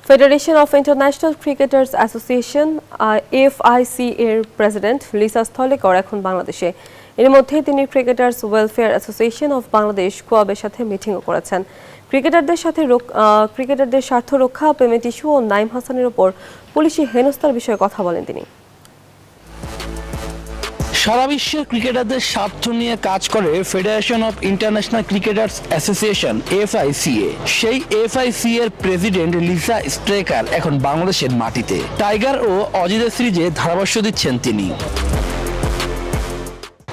Federation of international cricketers association FIC এর president Lisa Sthalekar এখন বাংলাদেশে। এর মধ্যে তিনি cricketers welfare association of Bangladesh কোয়াবের সাথে মিটিংও করেছেন। ক্রিকেটারদের স্বার্থ রক্ষা, পেমেন্ট ইস্যু ও নাইম হাসানের ওপর পুলিশি হেনস্থার বিষয়ে কথা বলেন তিনি। সারা বিশ্বের ক্রিকেটারদের স্বার্থ নিয়ে কাজ করে federation of international cricketers association FICA. সেই এফআইসি এর প্রেসিডেন্ট লিসা স্ট্রেকার এখন বাংলাদেশের মাটিতে। টাইগার ও অজিতের সিরিজে ধারাভাষ্য দিচ্ছেন তিনি।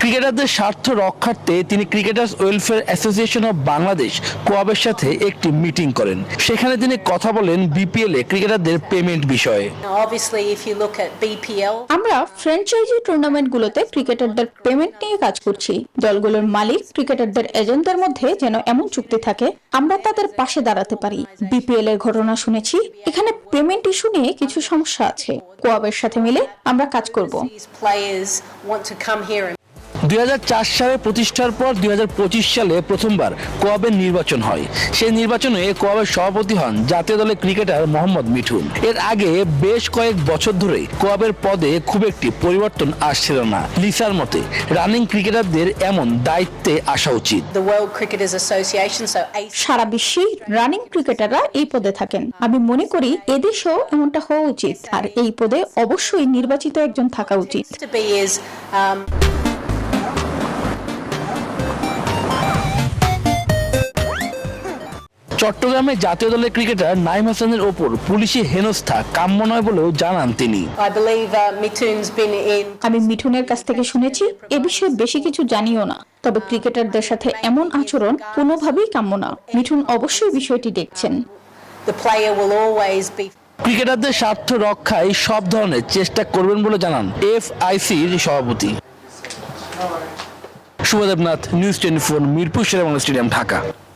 ক্রিকেটারদের স্বার্থ রক্ষার্থে তিনি cricketers welfare association of Bangladesh কোয়াবের সাথে একটি মিটিং করেন। সেখানে তিনি কথা বলেন বিপিএল এ ক্রিকেটারদের পেমেন্ট বিষয়ে। আমরা ফ্র্যাঞ্চাইজি টুর্নামেন্টগুলোতে ক্রিকেটারদের পেমেন্ট নিয়ে কাজ করছি। দলগুলোর মালিক ক্রিকেটারদের এজেন্টদের মধ্যে যেন এমন চুক্তি থাকে আমরা তাদের পাশে দাঁড়াতে পারি। বিপিএল এর ঘটনা শুনেছি, এখানে পেমেন্ট ইস্যু নিয়ে কিছু সমস্যা আছে। কোয়াবের সাথে মিলে আমরা কাজ করব। 2004 সালে প্রতিষ্ঠার পর 2025 সালে প্রথমবার কোয়াবের নির্বাচন হয়। সেই নির্বাচনে কোয়াবের সভাপতি হন জাতীয় দলের ক্রিকেটার মোহাম্মদ মিঠুন। এর আগে বেশ কয়েক বছর ধরে কোয়াবের পদে খুব একটি পরিবর্তন আসছিল না। লিসার মতে রানিং ক্রিকেটারদের এমন দায়িত্বে আসা উচিত। সারা বিশ্বে রানিং ক্রিকেটাররা এই পদে থাকেন। আমি মনে করি এদেশেও এমনটা হওয়া উচিত, আর এই পদে অবশ্যই নির্বাচিত একজন থাকা উচিত। চট্টগ্রামে জাতীয় দলের ক্রিকেটার নাইম হাসানের ওপর পুলিশি হেনস্থা কাম্য নয় বলেও জানান তিনি। আমি মিঠুনের কাছ থেকে শুনেছি, এ বিষয়ে বেশি কিছু জানিও না, তবে ক্রিকেটারদের সাথে এমন আচরণ কোনোভাবেই কাম্য না। মিঠুন অবশ্যই বিষয়টি দেখছেন। ক্রিকেটারদের স্বার্থ রক্ষায় সব ধরনের চেষ্টা করবেন বলে জানান এফআইসির সভাপতি। Shubhodeb Nath, news 24, Mirpur Sherebangla stadium, Dhaka.